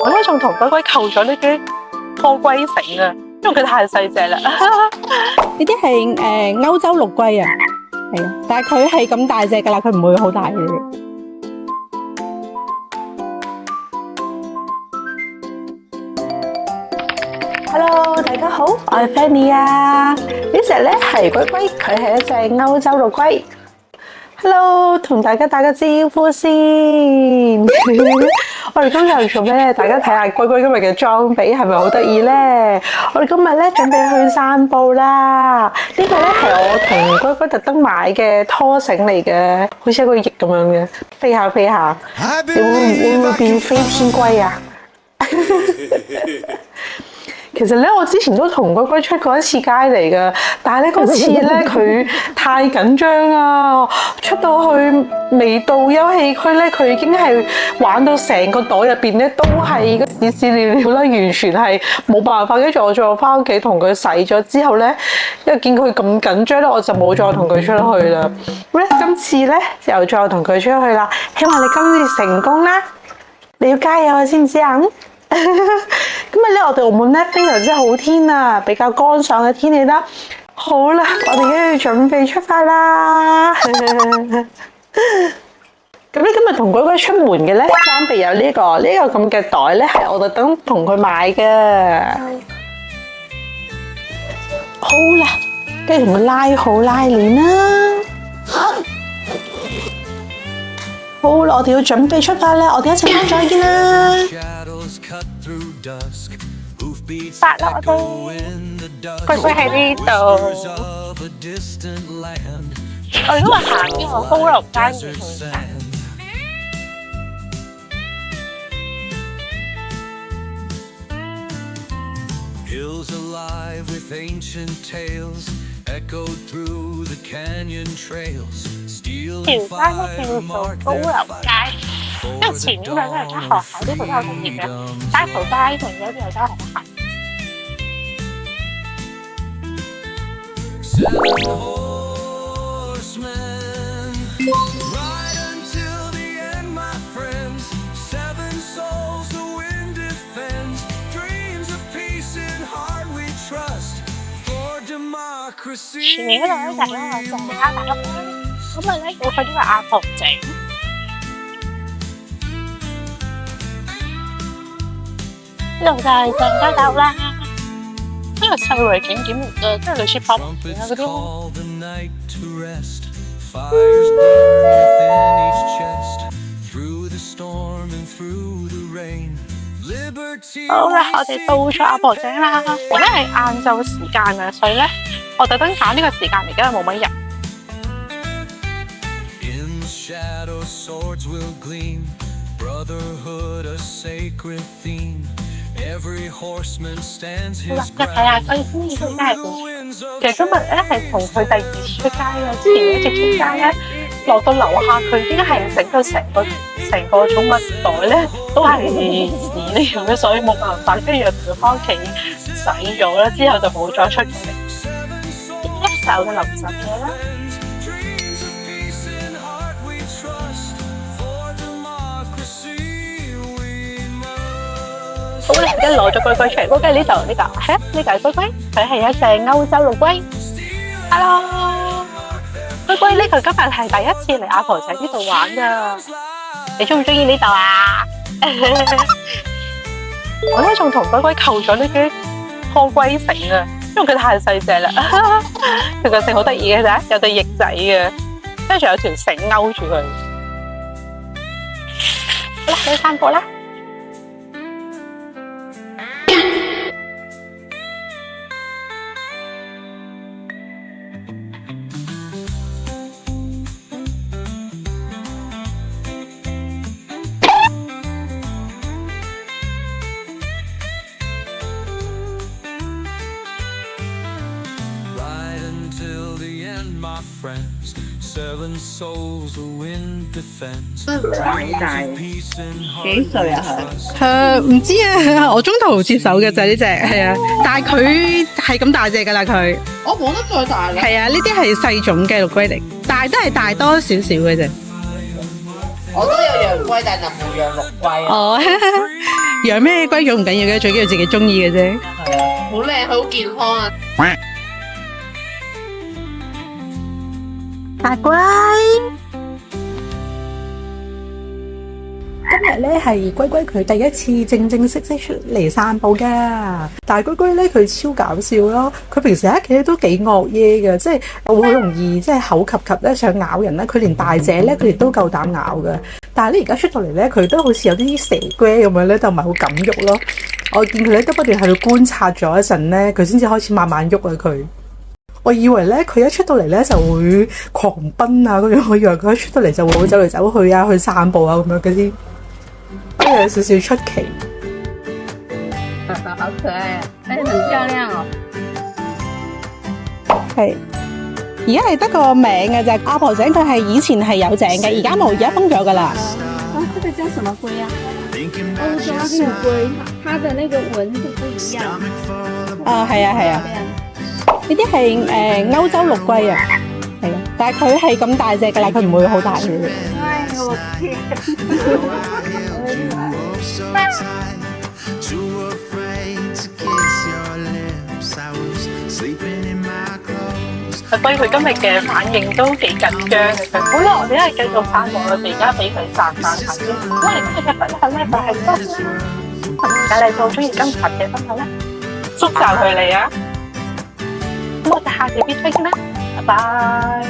我咧仲同龜龜求咗呢啲拖龜繩啊，因為佢太細隻啦。呢啲係歐洲陸龜啊，係啊，但係佢係咁大隻噶啦，佢唔會好大嘅。Hello， 大家好，我係 Fanny 啊。呢隻咧係龜龜，佢係一隻歐洲陸龜。Hello， 同大家打個招呼先。我哋今日做咩咧？大家睇下龜龜今日嘅裝備係咪好得意咧？我哋今日咧準備去散步啦。呢個咧係我同龜龜特登買嘅拖繩嚟嘅，好似一個翼咁樣嘅，飛下飛下。你會唔會變飛天龜啊？其實咧，我之前都同龜龜出過一次街嚟噶，但係咧嗰次咧佢太緊張啊，出到去未到休憩區咧，佢已經係玩到成個袋入邊咧都係嗰啲屎尿尿啦，完全係冇辦法。跟住我再翻屋企同佢洗咗之後咧，因為見佢咁緊張咧，我就冇再同佢出去啦。咁咧今次咧又再同佢出去啦，希望你今次成功啦！你要加油啊，知唔知啊？今日咧，我哋澳門咧非常之好天啊，比較乾爽嘅天氣啦。好啦，我哋而家要準備出發啦。咁咧，今日同龜龜出門嘅咧，裝備有呢個咁嘅袋咧，係我特登同佢買嘅。好啦，跟住同佢拉好拉鏈啦。好啦，我哋要準備出發啦，我哋一陣間再見啦。發啦，我哋龜龜喺呢度。我哋都話行呢個高樓街嘅途徑。條街咧叫做高樓街，因為前面兩間學校呢度都有畢業嘅，街頭街同嗰啲又真係好行。前面嗰度咧就係一個鄭家大屋啦，咁啊咧要去呢個阿婆井。呢度就係鄭家大屋啦，呢個細圍景點嚟嘅，即係類似博物館啊嗰啲。好啦，我哋到咗阿婆井啦，而家係晏晝時間啊，所以咧我特登揀呢個時間嚟，因為冇乜人。好啦，再睇下佢今次出街係點。其實今日咧係同佢第二次出街啊，之前一直出街咧落到樓下，佢應該係整到成個寵物袋咧都係屎尿嘅，所以冇辦法，跟住就翻屋企洗咗啦，之後就冇再出過嚟。一手嘅垃圾嘢啦。好啦，一攞咗龜龜出嚟，龜龜呢度呢個係啊，呢個係龜龜，佢係一隻歐洲陸龜。Hello， 龜龜呢，佢今日係第一次嚟阿婆仔呢度玩噶，你中唔中意呢度啊？我咧仲同龜龜求咗呢啲拖龜繩啊，因為佢太細隻啦。佢個繩好得意嘅啫，有對翼仔嘅，跟住有條繩勾住佢。好啦，去散步啦。幾歲啊佢？唔知啊，我中途接手嘅就係呢隻，係啊，但係佢係咁大隻噶啦佢。我冇得再大啦。係啊，呢啲係細種嘅陸龜嚟，但係都係大多少少嘅啫。我都有養龜，但係就冇養陸龜啊。哦，養咩龜種唔緊要嘅，最緊要自己中意嘅啫。係啊，好靚，好健康啊！大龜，今日咧係龜龜佢第一次正正式式出嚟散步噶。大龜龜咧佢超搞笑咯，佢平時喺屋企都幾惡嘢嘅，即係好容易即係口及及咧想咬人咧，佢連大隻咧佢哋都夠膽咬嘅。但係咧而家出到嚟咧，佢都好似有啲蛇龜咁樣咧，就唔係好敢喐咯。我見佢咧都不斷喺度觀察咗一陣咧，佢先至開始慢慢喐啊佢。我以為咧佢一出到嚟咧就會狂奔啊嗰樣，我以為佢一出到嚟就會走嚟走去啊，去散步啊咁樣嗰啲，都有少少出奇。好可愛啊！而且很漂亮哦。係，而家係得個名嘅啫。阿婆井佢係以前係有井嘅，而家冇，而家封咗噶啦。啊，這個叫什麼龜啊？歐洲陸龜，它的那個紋是不一樣。啊，係啊，係啊。呢啲係歐洲陸龜啊，係啊，但係佢係咁大隻㗎啦，佢唔會好大嘅。哎呦我天！阿龜佢今日嘅反應都幾緊張嘅，佢好啦，我哋一係繼續散步，我哋而家俾佢散下先。我哋今日嘅分享咧就係多謝你做中意今集嘅分享啦，祝就佢嚟啊！咁我哋下條片再見啦，拜拜。